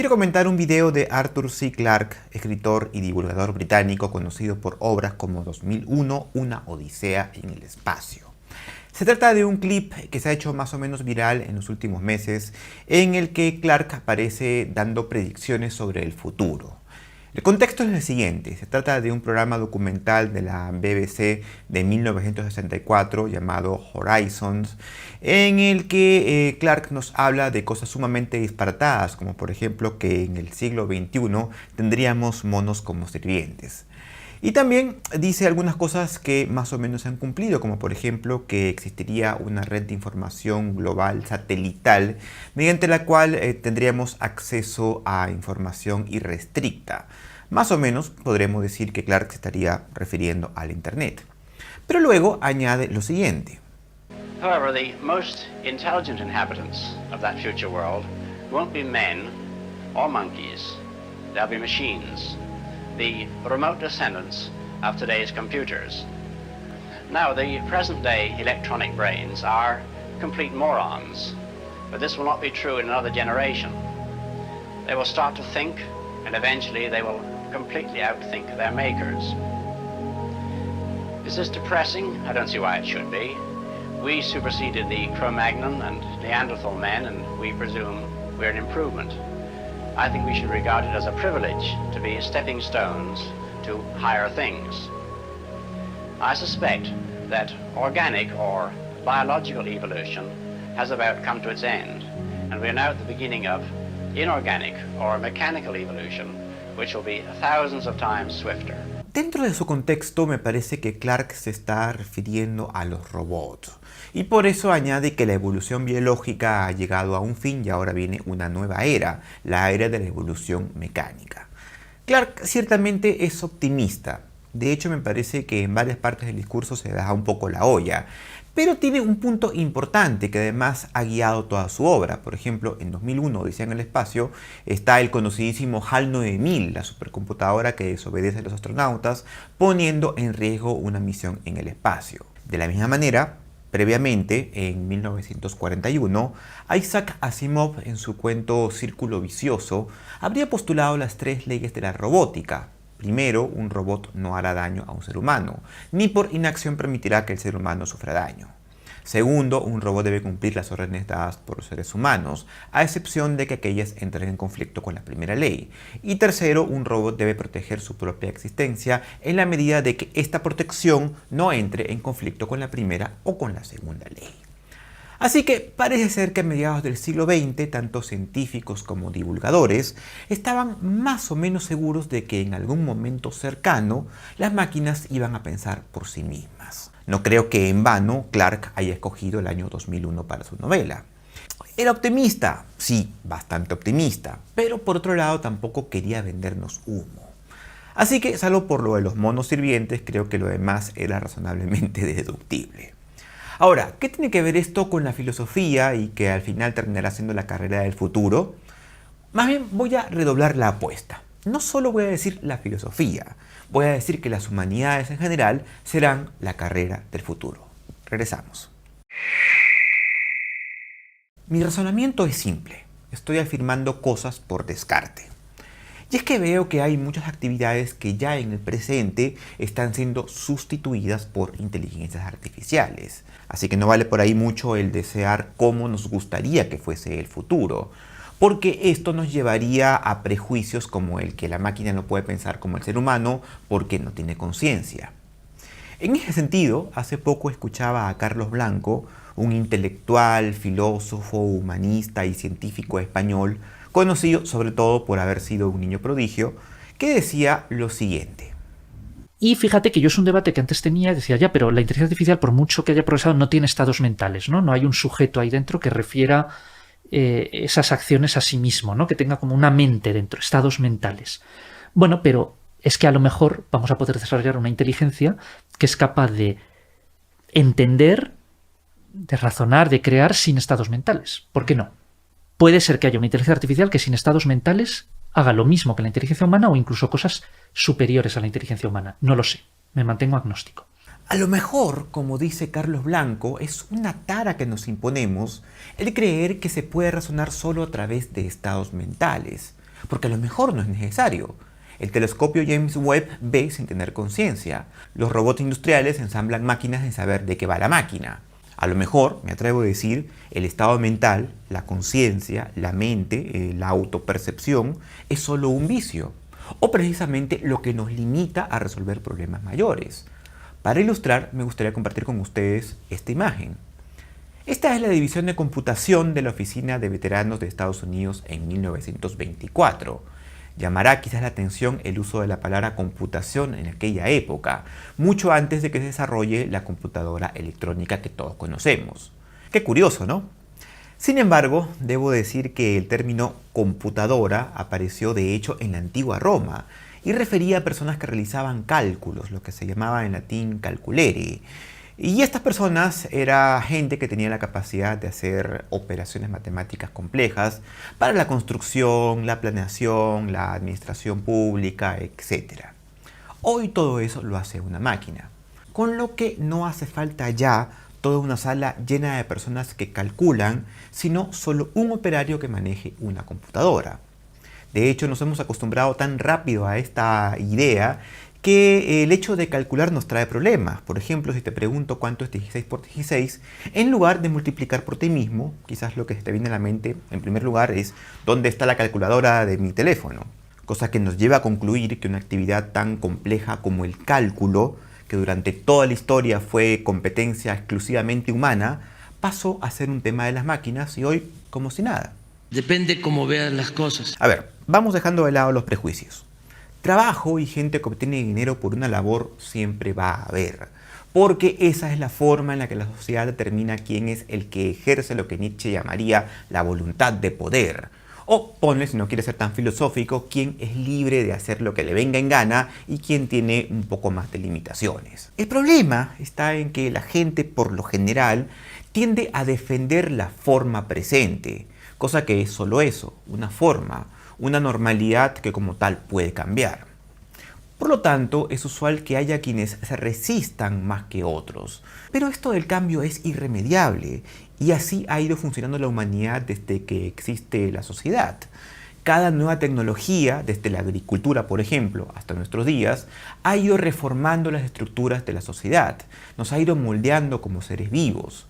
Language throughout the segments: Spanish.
Quiero comentar un video de Arthur C. Clarke, escritor y divulgador británico conocido por obras como 2001, Una Odisea en el Espacio. Se trata de un clip que se ha hecho más o menos viral en los últimos meses, en el que Clarke aparece dando predicciones sobre el futuro. El contexto es el siguiente: se trata de un programa documental de la BBC de 1964 llamado Horizons, en el que Clarke nos habla de cosas sumamente disparatadas, como por ejemplo que en el siglo XXI tendríamos monos como sirvientes. Y también dice algunas cosas que más o menos se han cumplido, como por ejemplo que existiría una red de información global satelital mediante la cual tendríamos acceso a información irrestricta. Más o menos podremos decir que Clarke se estaría refiriendo al Internet. Pero luego añade lo siguiente. However, the most intelligent inhabitants of that future world won't be men or monkeys. They'll be machines, the remote descendants of today's computers. Now, the present-day electronic brains are complete morons, but this will not be true in another generation. They will start to think, and eventually they will completely outthink their makers. Is this depressing? I don't see why it should be. We superseded the Cro-Magnon and Neanderthal men, and we presume we're an improvement. I think we should regard it as a privilege to be stepping stones to higher things. I suspect that organic or biological evolution has about come to its end, and we are now at the beginning of inorganic or mechanical evolution, which will be thousands of times swifter. Dentro de su contexto me parece que Clarke se está refiriendo a los robots, y por eso añade que la evolución biológica ha llegado a un fin y ahora viene una nueva era, la era de la evolución mecánica. Clarke ciertamente es optimista. De hecho, me parece que en varias partes del discurso se da un poco la olla, pero tiene un punto importante que además ha guiado toda su obra. Por ejemplo, en 2001, Odisea en el Espacio, está el conocidísimo HAL 9000, la supercomputadora que desobedece a los astronautas, poniendo en riesgo una misión en el espacio. De la misma manera, previamente, en 1941, Isaac Asimov, en su cuento Círculo Vicioso, habría postulado las 3 leyes de la robótica. Primero, un robot no hará daño a un ser humano, ni por inacción permitirá que el ser humano sufra daño. Segundo, un robot debe cumplir las órdenes dadas por los seres humanos, a excepción de que aquellas entren en conflicto con la primera ley. Y tercero, un robot debe proteger su propia existencia en la medida de que esta protección no entre en conflicto con la primera o con la segunda ley. Así que parece ser que a mediados del siglo XX, tanto científicos como divulgadores estaban más o menos seguros de que en algún momento cercano las máquinas iban a pensar por sí mismas. No creo que en vano Clarke haya escogido el año 2001 para su novela. Era optimista, sí, bastante optimista, pero por otro lado tampoco quería vendernos humo. Así que, salvo por lo de los monos sirvientes, creo que lo demás era razonablemente deductible. Ahora, ¿qué tiene que ver esto con la filosofía y que al final terminará siendo la carrera del futuro? Más bien voy a redoblar la apuesta. No solo voy a decir la filosofía, voy a decir que las humanidades en general serán la carrera del futuro. Regresamos. Mi razonamiento es simple. Estoy afirmando cosas por descarte. Y es que veo que hay muchas actividades que ya en el presente están siendo sustituidas por inteligencias artificiales. Así que no vale por ahí mucho el desear cómo nos gustaría que fuese el futuro, porque esto nos llevaría a prejuicios como el que la máquina no puede pensar como el ser humano porque no tiene conciencia. En ese sentido, hace poco escuchaba a Carlos Blanco, un intelectual, filósofo, humanista y científico español, conocido sobre todo por haber sido un niño prodigio, que decía lo siguiente. Y fíjate que yo es un debate que antes tenía, decía ya, pero la inteligencia artificial, por mucho que haya progresado, no tiene estados mentales, ¿no? No hay un sujeto ahí dentro que refiera esas acciones a sí mismo, ¿no? Que tenga como una mente dentro, estados mentales. Bueno, pero es que a lo mejor vamos a poder desarrollar una inteligencia que es capaz de entender, de razonar, de crear sin estados mentales. ¿Por qué no? Puede ser que haya una inteligencia artificial que sin estados mentales haga lo mismo que la inteligencia humana o incluso cosas superiores a la inteligencia humana. No lo sé, me mantengo agnóstico. A lo mejor, como dice Carlos Blanco, es una tara que nos imponemos el creer que se puede razonar solo a través de estados mentales. porque a lo mejor no es necesario. El telescopio James Webb ve sin tener conciencia. Los robots industriales ensamblan máquinas sin saber de qué va la máquina. A lo mejor, me atrevo a decir, el estado mental, la conciencia, la mente, la autopercepción es solo un vicio, o precisamente lo que nos limita a resolver problemas mayores. Para ilustrar, me gustaría compartir con ustedes esta imagen. Esta es la división de computación de la Oficina de Veteranos de Estados Unidos en 1924. Llamará quizás la atención el uso de la palabra computación en aquella época, mucho antes de que se desarrolle la computadora electrónica que todos conocemos. Qué curioso, ¿no? Sin embargo, debo decir que el término computadora apareció de hecho en la antigua Roma y refería a personas que realizaban cálculos, lo que se llamaba en latín calculere. Y estas personas era gente que tenía la capacidad de hacer operaciones matemáticas complejas para la construcción, la planeación, la administración pública, etc. Hoy todo eso lo hace una máquina, con lo que no hace falta ya toda una sala llena de personas que calculan, sino solo un operario que maneje una computadora. De hecho, nos hemos acostumbrado tan rápido a esta idea que el hecho de calcular nos trae problemas. Por ejemplo, si te pregunto cuánto es 16 por 16, en lugar de multiplicar por ti mismo, quizás lo que se te viene a la mente en primer lugar es ¿dónde está la calculadora de mi teléfono? Cosa que nos lleva a concluir que una actividad tan compleja como el cálculo, que durante toda la historia fue competencia exclusivamente humana, pasó a ser un tema de las máquinas y hoy como si nada. Depende cómo veas las cosas. A ver, vamos dejando de lado los prejuicios. Trabajo y gente que obtiene dinero por una labor siempre va a haber, porque esa es la forma en la que la sociedad determina quién es el que ejerce lo que Nietzsche llamaría la voluntad de poder. O ponle, si no quiere ser tan filosófico, quién es libre de hacer lo que le venga en gana y quién tiene un poco más de limitaciones. El problema está en que la gente, por lo general, tiende a defender la forma presente, cosa que es solo eso, una forma, una normalidad que como tal puede cambiar. Por lo tanto, es usual que haya quienes se resistan más que otros. Pero esto del cambio es irremediable y así ha ido funcionando la humanidad desde que existe la sociedad. Cada nueva tecnología, desde la agricultura por ejemplo hasta nuestros días, ha ido reformando las estructuras de la sociedad, nos ha ido moldeando como seres vivos.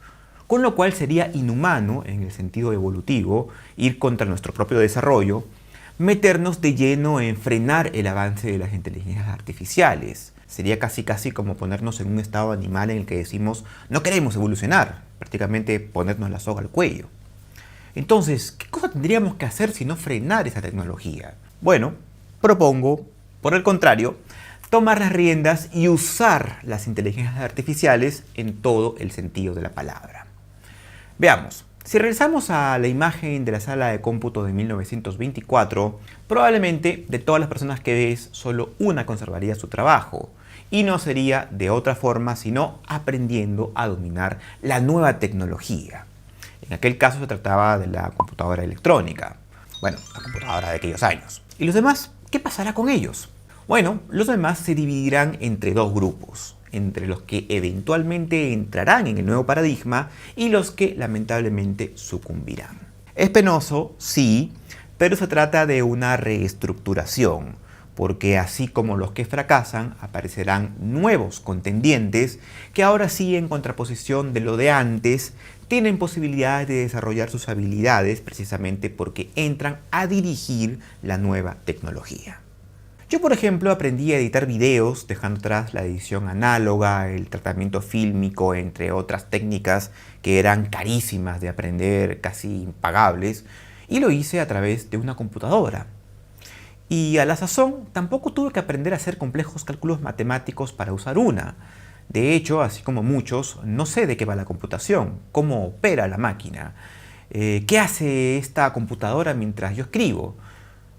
Con lo cual sería inhumano, en el sentido evolutivo, ir contra nuestro propio desarrollo, meternos de lleno en frenar el avance de las inteligencias artificiales. Sería casi como ponernos en un estado animal en el que decimos no queremos evolucionar, prácticamente ponernos la soga al cuello. Entonces, ¿qué cosa tendríamos que hacer si no frenar esa tecnología? Bueno, propongo, por el contrario, tomar las riendas y usar las inteligencias artificiales en todo el sentido de la palabra. Veamos. Si regresamos a la imagen de la sala de cómputo de 1924, probablemente de todas las personas que ves, solo una conservaría su trabajo. Y no sería de otra forma sino aprendiendo a dominar la nueva tecnología. En aquel caso se trataba de la computadora electrónica. Bueno, la computadora de aquellos años. ¿Y los demás? ¿Qué pasará con ellos? Bueno, los demás se dividirán entre dos grupos. Entre los que eventualmente entrarán en el nuevo paradigma y los que lamentablemente sucumbirán. Es penoso, sí, pero se trata de una reestructuración, porque así como los que fracasan, aparecerán nuevos contendientes que ahora sí, en contraposición de lo de antes, tienen posibilidades de desarrollar sus habilidades precisamente porque entran a dirigir la nueva tecnología. Yo, por ejemplo, aprendí a editar videos dejando atrás la edición análoga, el tratamiento fílmico, entre otras técnicas que eran carísimas de aprender, casi impagables, y lo hice a través de una computadora. Y a la sazón tampoco tuve que aprender a hacer complejos cálculos matemáticos para usar una. De hecho, así como muchos, no sé de qué va la computación, cómo opera la máquina, qué hace esta computadora mientras yo escribo.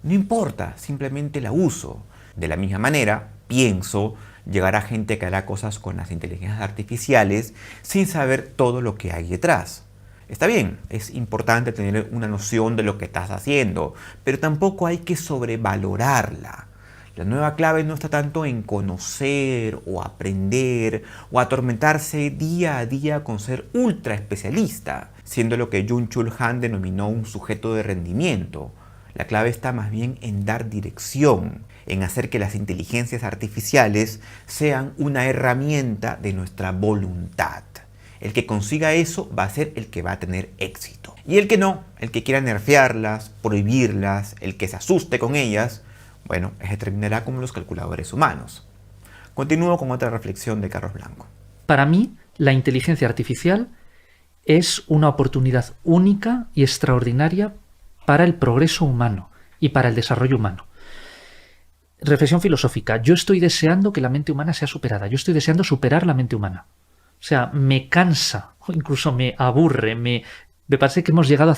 No importa, simplemente la uso. De la misma manera, pienso, llegará gente que hará cosas con las inteligencias artificiales sin saber todo lo que hay detrás. Está bien, es importante tener una noción de lo que estás haciendo, pero tampoco hay que sobrevalorarla. La nueva clave no está tanto en conocer o aprender o atormentarse día a día con ser ultra especialista, siendo lo que Byung-Chul Han denominó un sujeto de rendimiento. La clave está más bien en dar dirección, en hacer que las inteligencias artificiales sean una herramienta de nuestra voluntad. El que consiga eso va a ser el que va a tener éxito. Y el que no, el que quiera nerfearlas, prohibirlas, el que se asuste con ellas, bueno, ese terminará como los calculadores humanos. Continúo con otra reflexión de Carlos Blanco. Para mí, la inteligencia artificial es una oportunidad única y extraordinaria para el progreso humano y para el desarrollo humano. Reflexión filosófica. Yo estoy deseando que la mente humana sea superada. Yo estoy deseando superar la mente humana. O sea, me cansa, o incluso me aburre, me parece que hemos llegado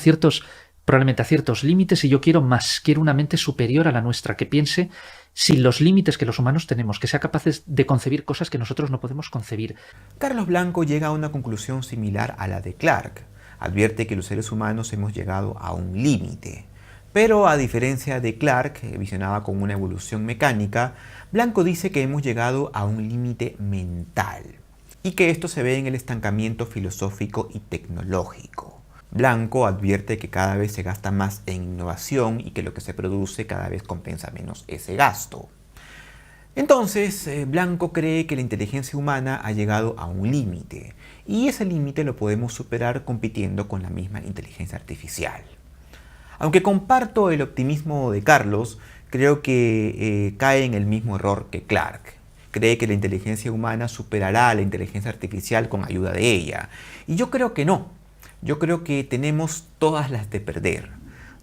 probablemente a ciertos límites y yo quiero más, quiero una mente superior a la nuestra, que piense sin los límites que los humanos tenemos, que sea capaz de concebir cosas que nosotros no podemos concebir. Carlos Blanco llega a una conclusión similar a la de Clarke. Advierte que los seres humanos hemos llegado a un límite. Pero a diferencia de Clarke, que visionaba con una evolución mecánica, Blanco dice que hemos llegado a un límite mental y que esto se ve en el estancamiento filosófico y tecnológico. Blanco advierte que cada vez se gasta más en innovación y que lo que se produce cada vez compensa menos ese gasto. Entonces, Blanco cree que la inteligencia humana ha llegado a un límite y ese límite lo podemos superar compitiendo con la misma inteligencia artificial. Aunque comparto el optimismo de Carlos, creo que cae en el mismo error que Clarke. Cree que la inteligencia humana superará a la inteligencia artificial con ayuda de ella. Y yo creo que no. Yo creo que tenemos todas las de perder.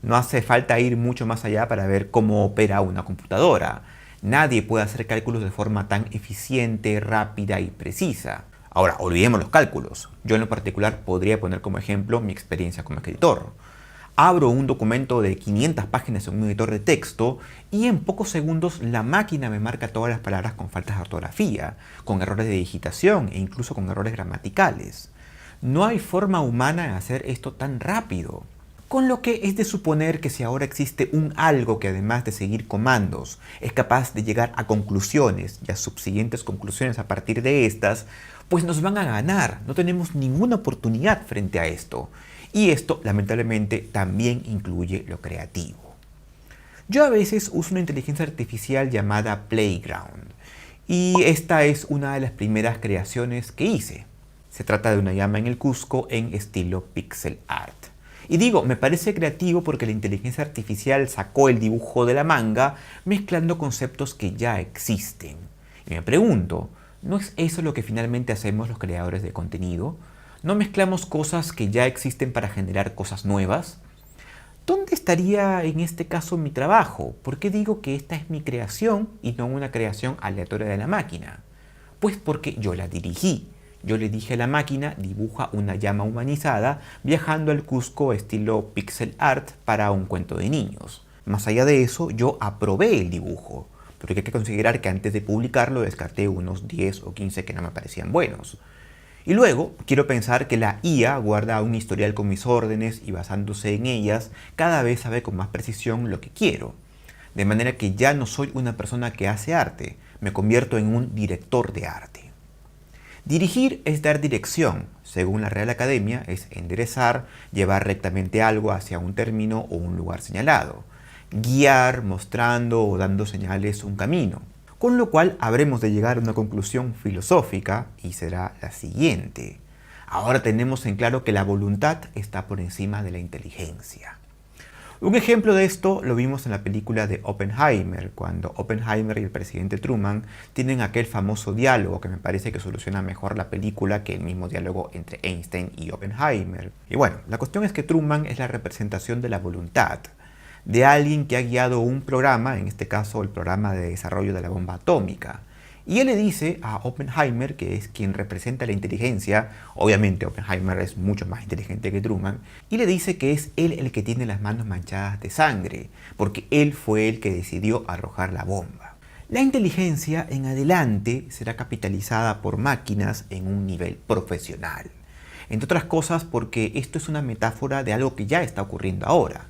No hace falta ir mucho más allá para ver cómo opera una computadora. Nadie puede hacer cálculos de forma tan eficiente, rápida y precisa. Ahora, olvidemos los cálculos. Yo en lo particular podría poner como ejemplo mi experiencia como escritor. Abro un documento de 500 páginas en un editor de texto y en pocos segundos la máquina me marca todas las palabras con faltas de ortografía, con errores de digitación e incluso con errores gramaticales. No hay forma humana de hacer esto tan rápido. Con lo que es de suponer que si ahora existe un algo que además de seguir comandos es capaz de llegar a conclusiones y a subsiguientes conclusiones a partir de estas, pues nos van a ganar. No tenemos ninguna oportunidad frente a esto. Y esto, lamentablemente, también incluye lo creativo. Yo a veces uso una inteligencia artificial llamada Playground. Y esta es una de las primeras creaciones que hice. Se trata de una llama en el Cusco en estilo pixel art. Y digo, me parece creativo porque la inteligencia artificial sacó el dibujo de la manga mezclando conceptos que ya existen. Y me pregunto, ¿no es eso lo que finalmente hacemos los creadores de contenido? ¿No mezclamos cosas que ya existen para generar cosas nuevas? ¿Dónde estaría en este caso mi trabajo? ¿Por qué digo que esta es mi creación y no una creación aleatoria de la máquina? Pues porque yo la dirigí. Yo le dije a la máquina, dibuja una llama humanizada viajando al Cusco estilo pixel art para un cuento de niños. Más allá de eso, yo aprobé el dibujo, porque hay que considerar que antes de publicarlo descarté unos 10 o 15 que no me parecían buenos. Y luego, quiero pensar que la IA guarda un historial con mis órdenes y basándose en ellas, cada vez sabe con más precisión lo que quiero. De manera que ya no soy una persona que hace arte, me convierto en un director de arte. Dirigir es dar dirección, según la Real Academia, es enderezar, llevar rectamente algo hacia un término o un lugar señalado. Guiar, mostrando o dando señales un camino. Con lo cual habremos de llegar a una conclusión filosófica y será la siguiente. Ahora tenemos en claro que la voluntad está por encima de la inteligencia. Un ejemplo de esto lo vimos en la película de Oppenheimer, cuando Oppenheimer y el presidente Truman tienen aquel famoso diálogo que me parece que soluciona mejor la película que el mismo diálogo entre Einstein y Oppenheimer. Y bueno, la cuestión es que Truman es la representación de la voluntad, de alguien que ha guiado un programa, en este caso el programa de desarrollo de la bomba atómica. Y él le dice a Oppenheimer, que es quien representa la inteligencia, obviamente Oppenheimer es mucho más inteligente que Truman, y le dice que es él el que tiene las manos manchadas de sangre, porque él fue el que decidió arrojar la bomba. La inteligencia en adelante será capitalizada por máquinas en un nivel profesional. Entre otras cosas porque esto es una metáfora de algo que ya está ocurriendo ahora.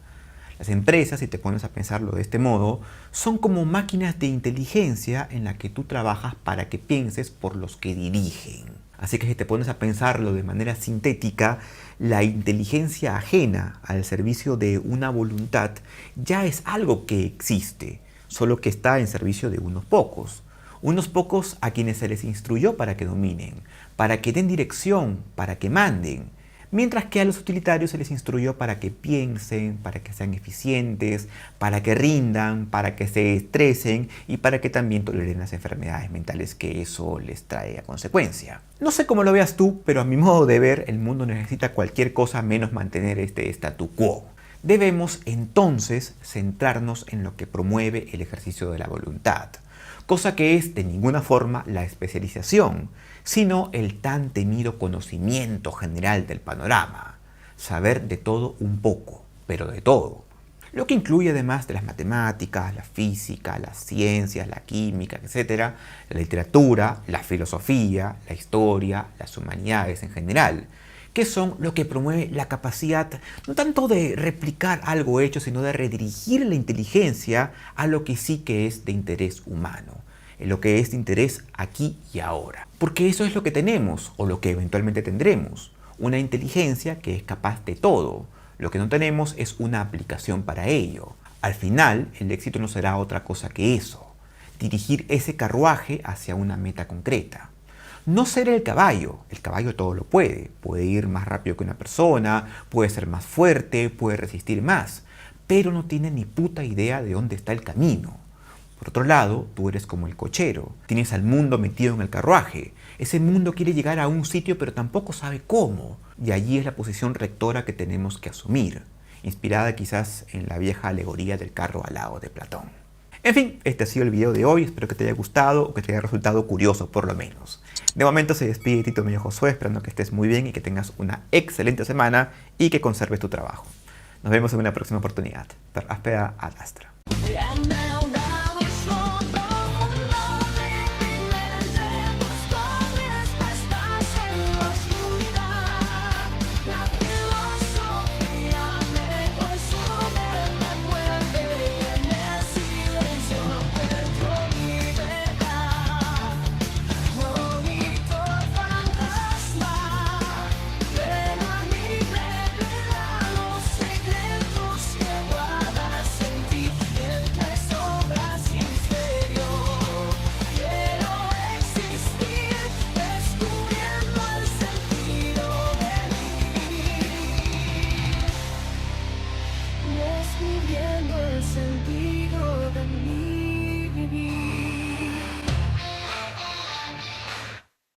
Las empresas, si te pones a pensarlo de este modo, son como máquinas de inteligencia en las que tú trabajas para que pienses por los que dirigen. Así que si te pones a pensarlo de manera sintética, la inteligencia ajena al servicio de una voluntad ya es algo que existe, solo que está en servicio de unos pocos. Unos pocos a quienes se les instruyó para que dominen, para que den dirección, para que manden. Mientras que a los utilitarios se les instruyó para que piensen, para que sean eficientes, para que rindan, para que se estresen y para que también toleren las enfermedades mentales que eso les trae a consecuencia. No sé cómo lo veas tú, pero a mi modo de ver, el mundo necesita cualquier cosa menos mantener este statu quo. Debemos entonces centrarnos en lo que promueve el ejercicio de la voluntad, cosa que es de ninguna forma la especialización, sino el tan temido conocimiento general del panorama, saber de todo un poco, pero de todo. Lo que incluye además de las matemáticas, la física, las ciencias, la química, etc., la literatura, la filosofía, la historia, las humanidades en general, que son lo que promueve la capacidad no tanto de replicar algo hecho, sino de redirigir la inteligencia a lo que sí que es de interés humano, en lo que es de interés aquí y ahora. Porque eso es lo que tenemos, o lo que eventualmente tendremos, una inteligencia que es capaz de todo. Lo que no tenemos es una aplicación para ello. Al final, el éxito no será otra cosa que eso, dirigir ese carruaje hacia una meta concreta. No ser el caballo todo lo puede ir más rápido que una persona, puede ser más fuerte, puede resistir más, pero no tiene ni puta idea de dónde está el camino. Por otro lado, tú eres como el cochero, tienes al mundo metido en el carruaje, ese mundo quiere llegar a un sitio pero tampoco sabe cómo, y allí es la posición rectora que tenemos que asumir, inspirada quizás en la vieja alegoría del carro alado de Platón. En fin, este ha sido el video de hoy, espero que te haya gustado o que te haya resultado curioso por lo menos. De momento se despide Tito Medio Josué, esperando que estés muy bien y que tengas una excelente semana y que conserves tu trabajo. Nos vemos en una próxima oportunidad. Per aspera ad astra.